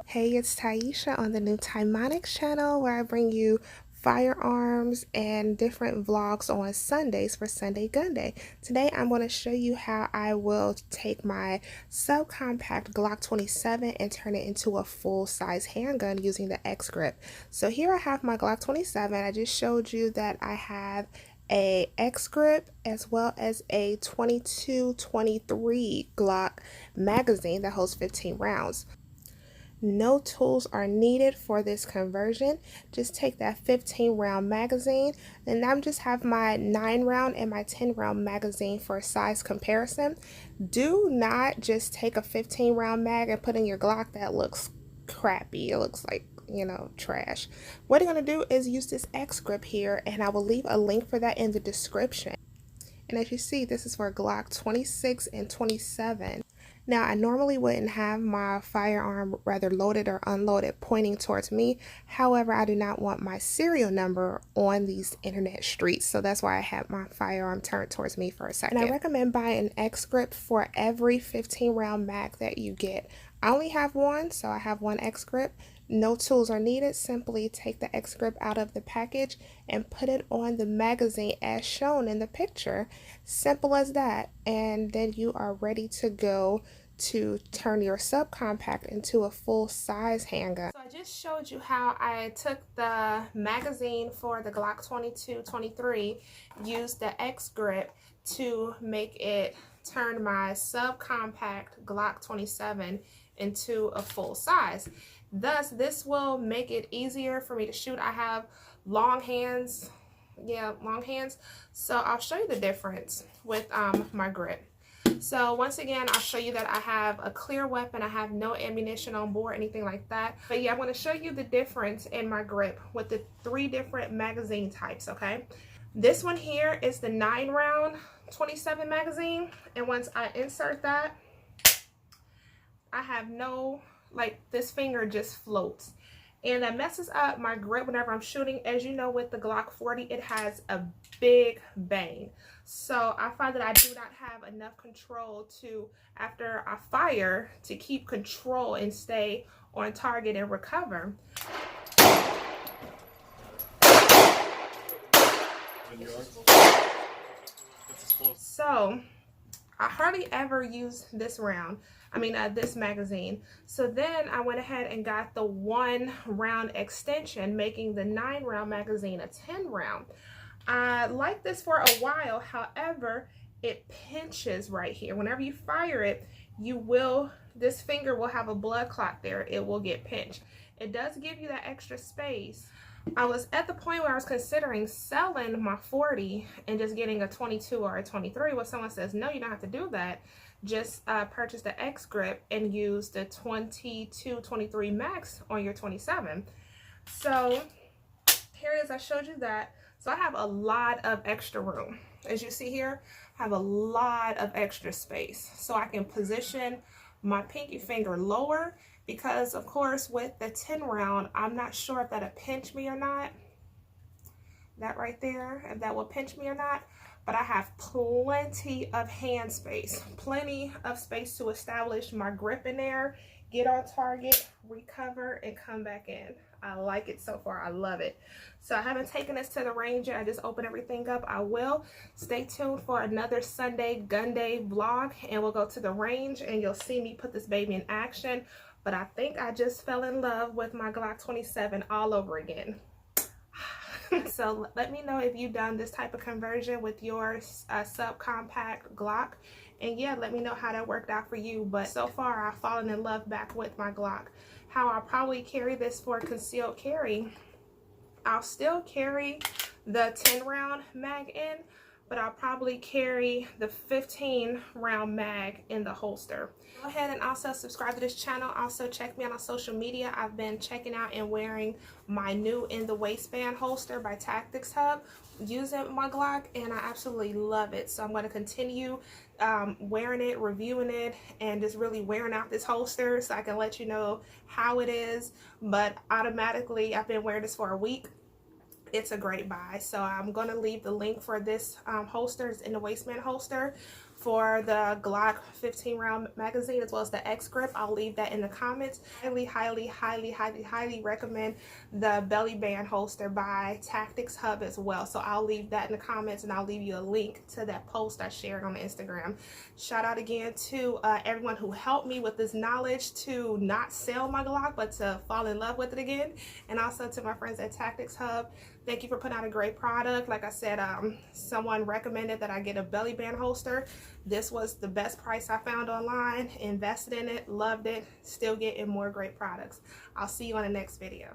Hey, it's Taisha on the new Timonics channel where I bring you firearms and different vlogs on Sundays for Sunday Gun Day. Today I'm going to show you how I will take my subcompact Glock 27 and turn it into a full-size handgun using the Xgrip. So here I have my Glock 27. I just showed you that I have a Xgrip as well as a 22-23 Glock magazine that holds 15 rounds. No tools are needed for this conversion. Just take that 15 round magazine, and I'm just have my 9 round and my 10 round magazine for a size comparison. Do not just take a 15 round mag and put in your Glock. That looks crappy. It looks like, you know, trash. What I'm going to do is use this Xgrip here, and I will leave a link for that in the description. And as you see, this is for Glock 26 and 27. Now, I normally wouldn't have my firearm rather loaded or unloaded pointing towards me. However, I do not want my serial number on these internet streets. So that's why I have my firearm turned towards me for a second. And I recommend buying an Xgrip for every 15 round mag that you get. I only have one, so I have one Xgrip. No tools are needed. Simply take the Xgrip out of the package and put it on the magazine as shown in the picture. Simple as that. And then you are ready to go to turn your subcompact into a full-size handgun. So I just showed you how I took the magazine for the Glock 22-23, used the Xgrip to make it turn my subcompact Glock 27 into a full size. Thus, this will make it easier for me to shoot. I have long hands, long hands. So I'll show you the difference with my grip. So once again, I'll show you that I have a clear weapon. I have no ammunition on board, anything like that. But yeah, I'm going to show you the difference in my grip with the 3 different magazine types, okay? This one here is the 9 round 27 magazine. And once I insert that, I have no, like, this finger just floats. And that messes up my grip whenever I'm shooting. As you know, with the Glock 40, it has a big bang. So I find that I do not have enough control to, after I fire, to keep control and stay on target and recover. So I hardly ever use this round. This magazine. So then I went ahead and got the 1 round extension, making the 9 round magazine a 10 round. I like this for a while. However, it pinches right here. Whenever you fire it, this finger will have a blood clot there. It will get pinched. It does give you that extra space. I was at the point where I was considering selling my 40 and just getting a 22 or a 23. Well, someone says, no, you don't have to do that. Just purchase the Xgrip and use the 22-23 max on your 27. So here it is. I showed you that. So I have a lot of extra room. As you see here, I have a lot of extra space. So I can position my pinky finger lower because, of course, with the 10 round, I'm not sure if that'll pinch me or not. That right there, if that will pinch me or not. But I have plenty of hand space, plenty of space to establish my grip in there, get on target, recover, and come back in. I like it so far. I love it. So I haven't taken this to the range yet. I just opened everything up. I will. Stay tuned for another Sunday Gun Day vlog, and we'll go to the range, and you'll see me put this baby in action. But I think I just fell in love with my Glock 27 all over again. So let me know if you've done this type of conversion with your subcompact Glock, and yeah, let me know how that worked out for you. But so far, I've fallen in love back with my Glock. How I'll probably carry this for concealed carry, I'll still carry the 10 round mag in, but I'll probably carry the 15 round mag in the holster. Go ahead and also subscribe to this channel. Also check me out on social media. I've been checking out and wearing my new In the Waistband holster by Tacticshub, using my Glock, and I absolutely love it. So I'm going to continue wearing it, reviewing it, and just really wearing out this holster so I can let you know how it is. But automatically, I've been wearing this for a week. It's a great buy. So I'm going to leave the link for this holster. It's In the Waistband holster. for the Glock 15 round magazine, as well as the Xgrip. I'll leave that in the comments. Highly recommend the belly band holster by Tacticshub as well. So I'll leave that in the comments, and I'll leave you a link to that post I shared on Instagram. Shout out again to everyone who helped me with this knowledge to not sell my Glock, but to fall in love with it again. And also to my friends at Tacticshub. Thank you for putting out a great product. Like I said, someone recommended that I get a belly band holster. This was the best price I found online. Invested in it, loved it, still getting more great products. I'll see you on the next video.